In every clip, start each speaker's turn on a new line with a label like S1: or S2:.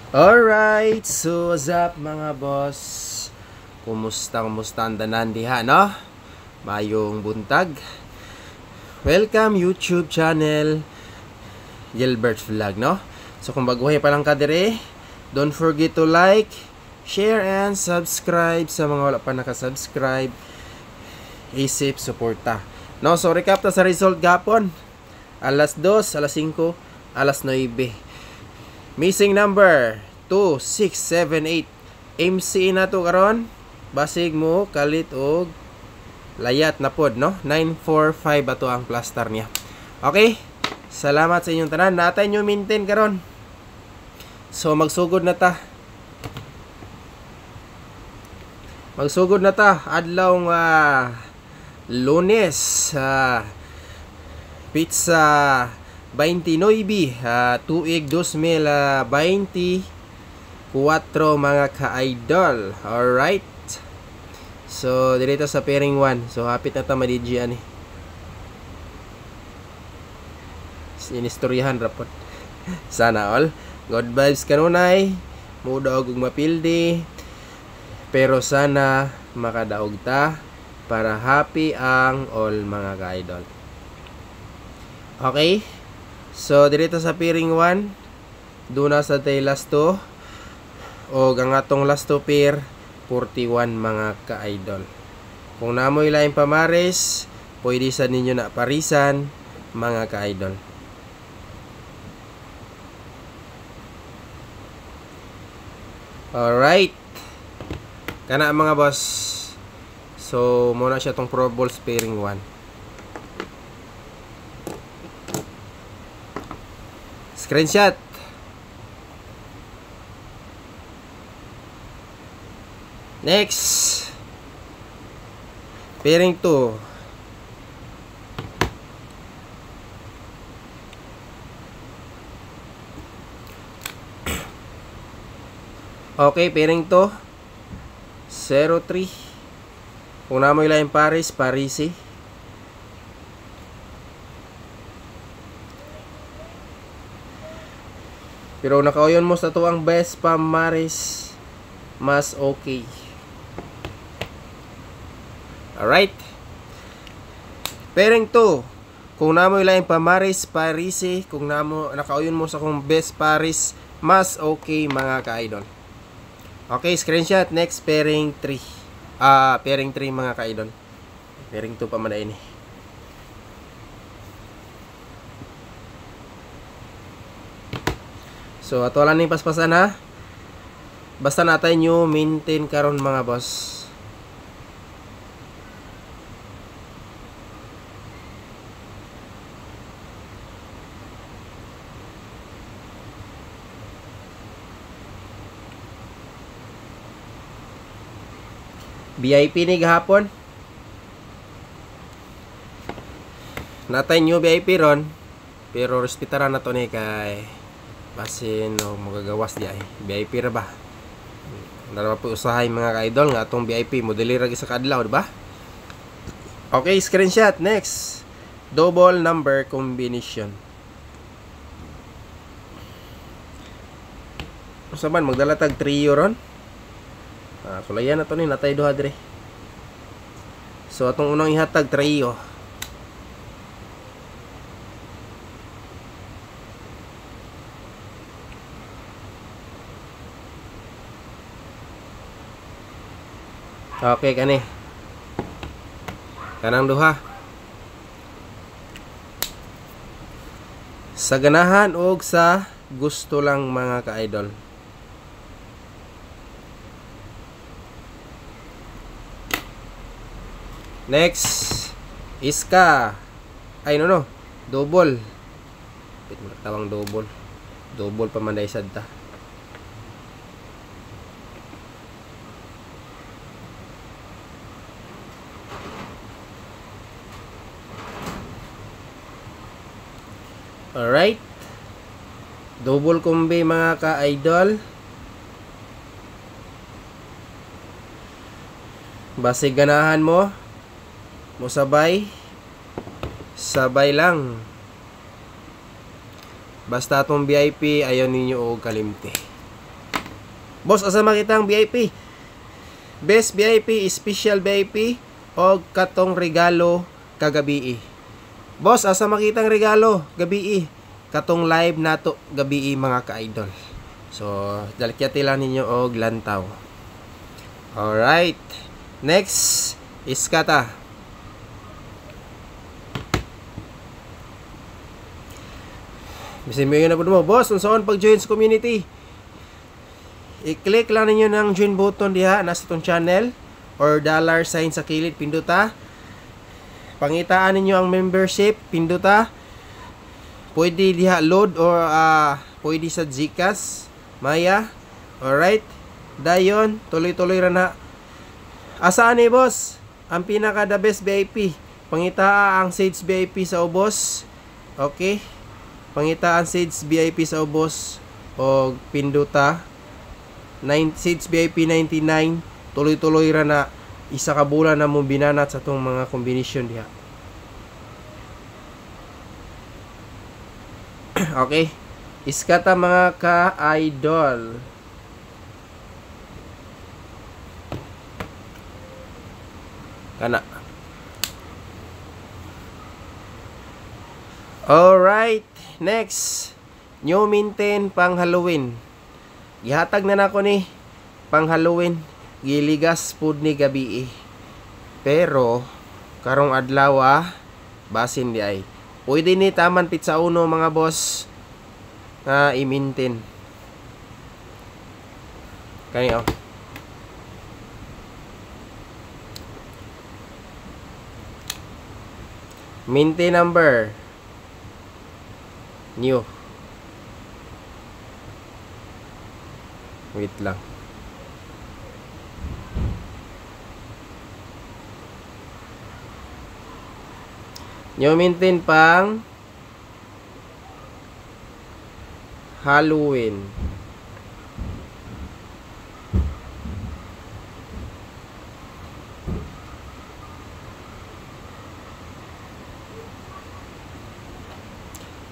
S1: Alright, so what's up mga boss? Kumusta ang tanan diha, no? Mayong buntag. Welcome YouTube channel Gilbert Vlog, no? So kung baguhay pa lang ka dire, don't forget to like, share, and subscribe sa mga wala pa nakasubscribe. Isip, suporta. No, so recap ta sa result gapon. Alas 2, alas 5, alas 9. Missing number 2, 6, 7, 8. MC na to karon. Basig mo kalit og layat na pod, no? 945 ato ang plaster niya. Okay? Salamat sa inyong tanan. Natay nyo maintain karon. So magsugod na ta. Adlaw nga Lunes. Pizza 29, tuig 2024 mga ka-idol. Alright. So, dito sa pairing 1. So, hapit na tama di dyan eh. Sinistoryahan rapot. Sana all. Good vibes kanunay. Mudaog ug mapildi. Pero sana makadaog ta para happy ang all mga ka-idol. Okay? So, dito sa pairing 1, doon na sa tay last 2. O ang atong last 2 pair, 41 mga ka-idol. Kung namoy laing pamares, pwede sa ninyo na parisan mga ka-idol. Alright. Kana mga boss. So, muna siya tong Pro Balls pairing 1. Screenshot. Next. Pairing 2. Okay, pairing 2. 0-3. Kung namoy lang Paris, Parisi. Pero nakauyon mo sa tuwang best pamaris, mas okay. Alright. Pairing 2. Kung namoy lang pamaris, Parisi. Kung nakauyon mo sa kung best Paris, mas okay mga ka-idol. Okay, screenshot. Next, pairing 3. Pairing 3 mga ka-idol. Pairing 2 pa man na ini. So, ato lang yung paspasan ha. Basta natin nyo maintain karon mga boss. VIP ni gahapon. Natay nyo VIP ron. Pero respetaran na to ni kay basin o magagawas di ay VIP ra ba. Dalawa po usahay mga ka-idol nga atong VIP mo dili ra sa kadlaw, di ba? Okay, screenshot. Next, double number combination. Usa man magdala tag trio ron. Sulayan na to ni natay duha dire. So atong unang ihatag trio. Okay, kani. Kanang duha. Sa ganahan o sa gusto lang mga ka-idol. Next, iska. Ay, no. Double. Tawang double. Double pa man dahil sadta. Alright. Double combi mga ka-idol. Base ganahan mo. Musabay. Sabay lang. Basta atong VIP ayaw ninyo og kalimti. Boss, asa makita ang VIP? Best VIP, special VIP, o katong regalo kagabi. Boss, asa makita ang regalo gabi? Katong live nato gabi mga ka-idol. So, dalikyati lang ninyo og lantaw. Alright. Next, iskata. Bisin mo yun na po mo. Boss, unsaon pag-join sa community? I-click lang ninyo ng join button diha nasa itong channel or dollar sign sa kilid, pinduta. Pangitaan ninyo ang membership, pinduta. Pwede diha load or pwede sa GCash, Maya. Alright. Dayon, tuloy-tuloy ra na. Asaan ni boss? Ang pinaka the best VIP. Pangitaa ang Sage VIP sa ubos. Okay. Pangitaan Sage VIP sa ubos o pinduta. Sage VIP 99, tuloy-tuloy ra na, isa ka bulan na mo binanat sa tong mga combination diha. Okay, iskata mga ka-idol. Kana. Alright, next, new maintain pang Halloween. Gihatag na nako ni pang Halloween, giligas pud ni gabi. Pero karong adlaw basin di ay. Pwede ni taman pizza uno mga boss na i-maintain. Kani oh. Maintain number new. Wait lang. New maintain pang Halloween.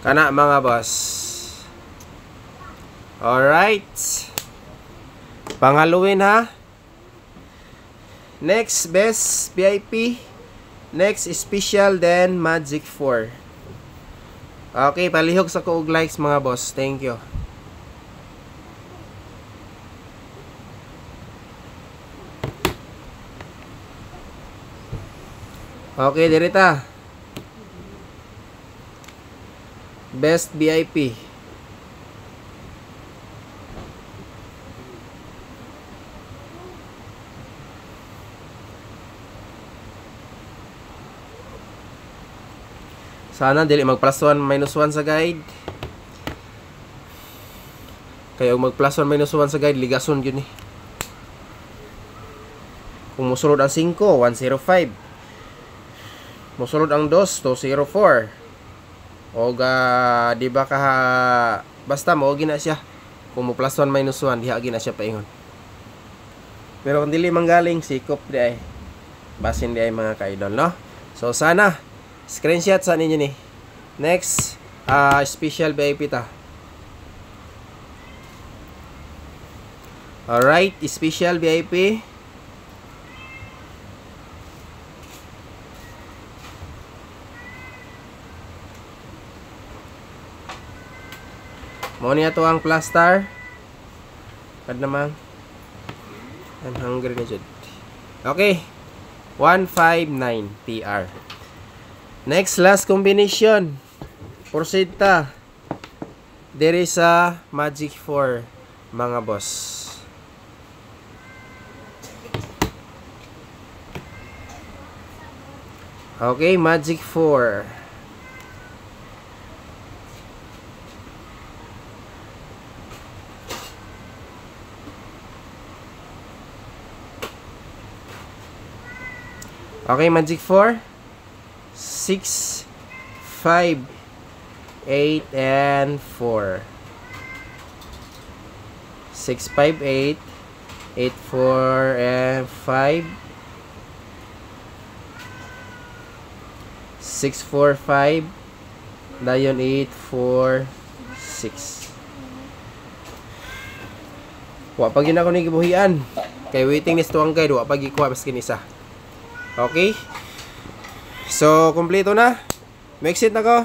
S1: Kana mga boss. Alright. Pang Halloween ha. Next best VIP. Next special, then Magic 4. Okay, palihog sa ko og likes mga boss. Thank you. Okay, dirita. Best VIP. Sana dili mag plus 1 minus 1 sa guide. Kaya mag plus 1 minus 1 sa guide, ligason yun eh. Kung musulod ang 5, 105. Musulod ang 2, 204. O di ba basta mo gina siya. Kung mo plus 1 minus 1, diha gina siya paingon. Pero kung dili manggaling, sikop di ay. Basin di ay mga ka-idol, no? So sana screenshot sa ninyo ni. Next, special VIP ta. Alright, special VIP. Mo niya to ang plaster. Kad naman. I'm hungry na jud. Okay. 159 PR. Next, last combination. Proceed ta. There is a Magic 4, mga boss. Okay, Magic 4. Okay, Magic 4. 6, 5, 8, and 4. 6, 5, 8, 8, 4, and 5. 6, 4, 5. Dayon 8, 4, 6. Wa pa gyud ako ni gibuhian. Kay waiting ni tuwang guide, wa pa gikuha maskin isa. Okay? So, kompleto na. Make it na ko.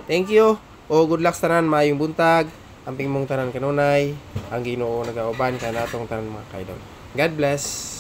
S1: Thank you. O good luck tanan, maayong buntag. Amping mong tanan kanunay. Ang Ginoo nagauban kanatong tanan mga kaidol. God bless.